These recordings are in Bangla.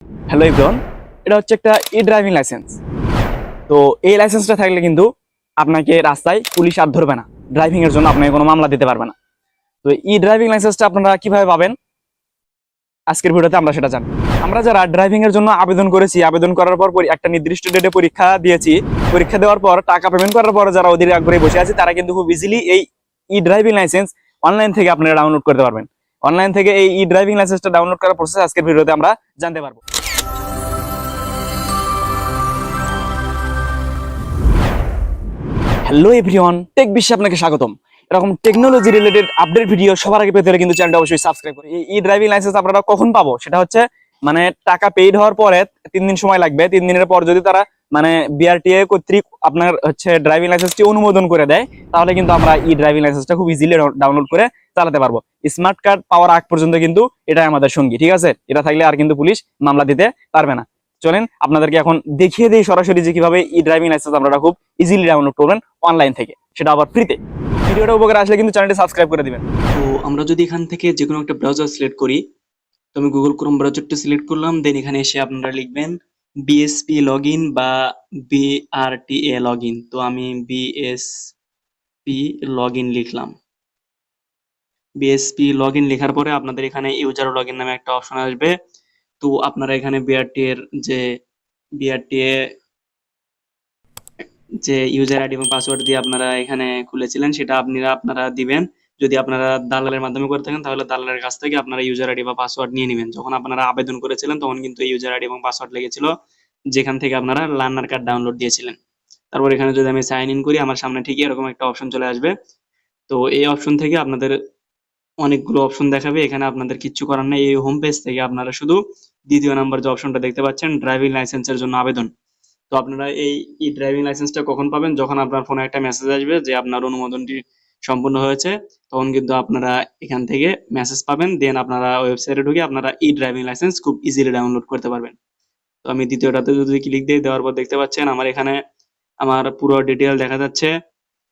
হ্যালো এভরিওয়ান, এটা হচ্ছে একটা ই ড্রাইভিং লাইসেন্স। তো এই লাইসেন্সটা থাকলে কিন্তু আপনাকে রাস্তায় পুলিশ আর ধরবে না, ড্রাইভিং এর জন্য আপনাকে কোনো মামলা দিতে পারবে না। তো ই ড্রাইভিং লাইসেন্সটা আপনারা কিভাবে পাবেন আজকের ভিডিওতে আমরা সেটা জানবো। আমরা যারা ড্রাইভিং এর জন্য আবেদন করেছি, আবেদন করার পর একটা নির্দিষ্ট ডেটে পরীক্ষা দিয়েছি, পরীক্ষা দেওয়ার পর টাকা পেমেন্ট করার পর যারা অধীর আগ্রহে বসে আছে তারা কিন্তু খুব ইজিলি এই ই ড্রাইভিং লাইসেন্স অনলাইন থেকে আপনারা ডাউনলোড করতে পারবেন। অনলাইন থেকে এই ই ড্রাইভিং লাইসেন্সটা ডাউনলোড করার প্রসেস আজকের ভিডিওতে আমরা জানতে পারবো। হ্যালো এভরিওয়ান, টেক বিশ্বে আপনাকে স্বাগতম। এরকম টেকনোলজি রিলেটেড আপডেট ভিডিও সবার আগে পেতে হলে কিন্তু চ্যানেলটা অবশ্যই সাবস্ক্রাইব করুন। এই ড্রাইভিং লাইসেন্স আপনারা কখন পাবো সেটা হচ্ছে মানে টাকা পেইড হওয়ার পরে 3 দিন সময় লাগবে। 3 দিনের পর যদি তারা মানে বিআরটিএ কর্তৃক আপনার হচ্ছে ড্রাইভিং লাইসেন্সটি অনুমোদন করে দেয় তাহলে কিন্তু আমরা ই ড্রাইভিং লাইসেন্সটা খুব ইজিলি ডাউনলোড করে চালাতে পারবো। স্মার্ট কার্ড পাওয়ার আগ পর্যন্ত কিন্তু এটাই আমাদের সঙ্গী, ঠিক আছে? এটা থাকলে আর কিন্তু পুলিশ মামলা দিতে পারবে না। চলেন আপনাদেরকে এখন দেখিয়ে দিই সরাসরি যে কিভাবে ই ড্রাইভিং লাইসেন্স আপনারা খুব ইজিলি ডাউনলোড করবেন অনলাইন থেকে, সেটা আবার ফ্রিতে। ভিডিওটা উপকার আসলে কিন্তু চ্যানেলটি সাবস্ক্রাইব করে দিবেন। তো আমরা যদি এখান থেকে যে কোনো একটা ব্রাউজার সিলেক্ট করি, তো আমি গুগল ক্রোম ব্রাউজারটা সিলেক্ট করলাম, দেন এখানে এসে আপনারা লিখবেন বিএসপি লগইন বা বিআরটিএ লগইন। তো আমি বিএসপি লগইন লিখলাম। বিএসপি লগইন লেখার পরে আপনাদের এখানে ইউজার লগইন নামে একটা অপশন আসবে। তো আপনারা এখানে বিআরটিএ যে ইউজার আইডি এবং পাসওয়ার্ড দিয়ে আপনারা এখানে খুলেছিলেন সেটা আপনারা দিবেন। যদি আপনারা দালালের মাধ্যমে করে থাকেন তাহলে দালালের কাছ থেকে আপনারা ইউজার আইডি বা পাসওয়ার্ড নিয়ে নেবেন। যখন আপনারা আবেদন করেছিলেন তখন কিন্তু ইউজার আইডি এবং পাসওয়ার্ড লেগেছিল যেখান থেকে আপনারা লার্নার কার্ড ডাউনলোড দিয়েছিলেন। তারপর এখানে যদি আমি সাইন ইন করি আমার সামনে ঠিক এরকম একটা অপশন চলে আসবে। তো এই অপশন থেকে আপনাদের অনেকগুলো অপশন দেখাবে, এখানে আপনাদের কিচ্ছু করার নেই। এই হোম পেজ থেকে আপনারা শুধু দ্বিতীয় নাম্বার যে অপশনটা দেখতে পাচ্ছেন ড্রাইভিং লাইসেন্সের জন্য আবেদন। তো আপনারা এই ই ড্রাইভিং লাইসেন্সটা কখন পাবেন? যখন আপনার ফোনে একটা মেসেজ আসবে যে আপনার অনুমোদনটি সম্পূর্ণ হয়েছে, তখন কিন্তু আপনারা এখান থেকে মেসেজ পাবেন। দেন আপনারা ওয়েবসাইটে ঢুকে আপনারা ই ড্রাইভিং লাইসেন্স খুব ইজিলি ডাউনলোড করতে পারবেন। তো আমি দ্বিতীয়টাতে যদি ক্লিক দিই, দেওয়ার পর দেখতে পাচ্ছেন আমার এখানে আমার পুরো ডিটেল দেখা যাচ্ছে।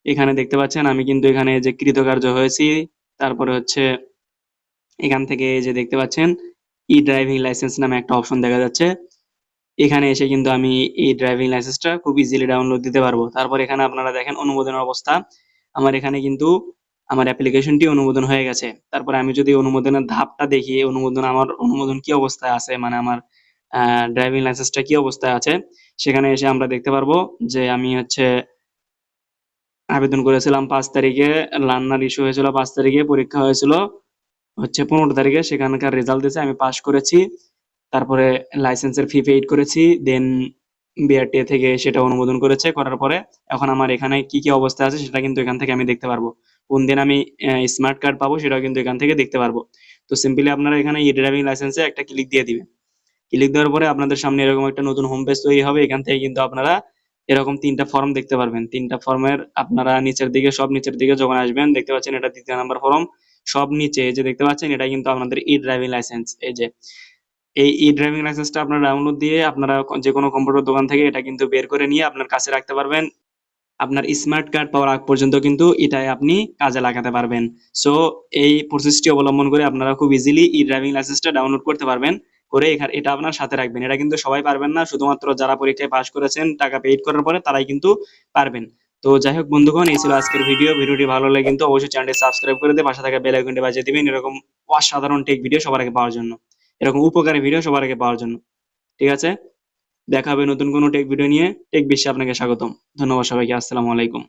এখানে দেখতে পাচ্ছেন আমি কিন্তু এখানে যে কৃতকার্য হয়েছি। তারপরে হচ্ছে এখান থেকে যে দেখতে পাচ্ছেন ই ড্রাইভিং লাইসেন্স নামে একটা অপশন দেখা যাচ্ছে। এখানে এসে কিন্তু আমি এই ড্রাইভিং লাইসেন্সটা খুব ইজিলি ডাউনলোড দিতে পারবো। তারপর এখানে আপনারা দেখেন অনুমোদনের অবস্থা। আমার এখানে কিন্তু আমার অ্যাপ্লিকেশনটি অনুমোদন হয়ে গেছে। তারপরে আমি যদি অনুমোদনের ধাপটা দেখি, আমার অনুমোদন কি অবস্থায় আছে, মানে আমার ড্রাইভিং লাইসেন্সটা কি অবস্থায় আছে, সেখানে এসে আমরা দেখতে পারবো যে আমি হচ্ছে আবেদন করেছিলাম 5 তারিখে, লার্নার ইস্যু হয়েছিল 5 তারিখে, পরীক্ষা হয়েছিল হচ্ছে 15 তারিখে, সেখানকার রেজাল্ট দিয়েছে আমি পাস করেছি। তারপরে লাইসেন্সের ফি পেইড করেছি, দেন বিআরটিএ থেকে সেটা অনুমোদন করেছে, করার পরে এখন আমার এখানে কি কি অবস্থা আছে সেটা কিন্তু এখান থেকে আমি দেখতে পারবো। কোন দিন আমি স্মার্ট কার্ড পাবো সেটাও কিন্তু এখান থেকে দেখতে পারবো। তো সিম্পলি আপনারা এখানে ই ড্রাইভিং লাইসেন্সে একটা ক্লিক দিয়ে দিবেন। ক্লিক দেওয়ার পরে আপনাদের সামনে এরকম একটা নতুন হোম পেজ তৈরি হবে। এখান থেকে কিন্তু আপনারা এরকম 3টা ফর্ম দেখতে পারবেন। 3টা ফর্মের আপনারা সব নিচের দিকে যখন আসবেন দেখতে পাচ্ছেন এটা দ্বিতীয় নাম্বার ফর্ম। সব নিচে এই যে দেখতে পাচ্ছেন এটা কিন্তু আপনাদের ই ড্রাইভিং লাইসেন্স। এই ই ড্রাইভিং লাইসেন্সটা আপনারা ডাউনলোড দিয়ে আপনারা যে কোনো কম্পিউটার দোকান থেকে এটা কিন্তু বের করে নিয়ে আপনার কাছে রাখতে পারবেন। আপনার স্মার্ট কার্ড পাওয়ার আগ পর্যন্ত কিন্তু এটাই আপনি কাজে লাগাতে পারবেন। সো এই প্রসেসটি অবলম্বন করে আপনারা খুব ইজিলি ই ড্রাইভিং লাইসেন্সটা ডাউনলোড করতে পারবেন। করে এটা আপনার সাথে রাখবেন। এটা কিন্তু সবাই পারবেন না, শুধুমাত্র যারা পরীক্ষায় পাস করেছেন টাকা পেইড করার পরে তারাই কিন্তু পারবেন। তো যাই হোক বন্ধুগণ, এই ছিল আজকের ভিডিওটি ভালো লাগলে কিন্তু অবশ্যই চ্যানেলটি সাবস্ক্রাইব করে দিয়ে পাশে থাকা বেল আইকনটি বাজিয়ে দিবেন এরকম অসাধারণ টেক ভিডিও সবার আগে পাওয়ার জন্য, এরকম উপকারী ভিডিও সবার আগে পাওয়ার জন্য। ঠিক আছে, দেখা হবে নতুন কোনো টেক ভিডিও নিয়ে। টেক বিশ্বে আপনাকে স্বাগতম। ধন্যবাদ সবাইকে। আসসালামু আলাইকুম।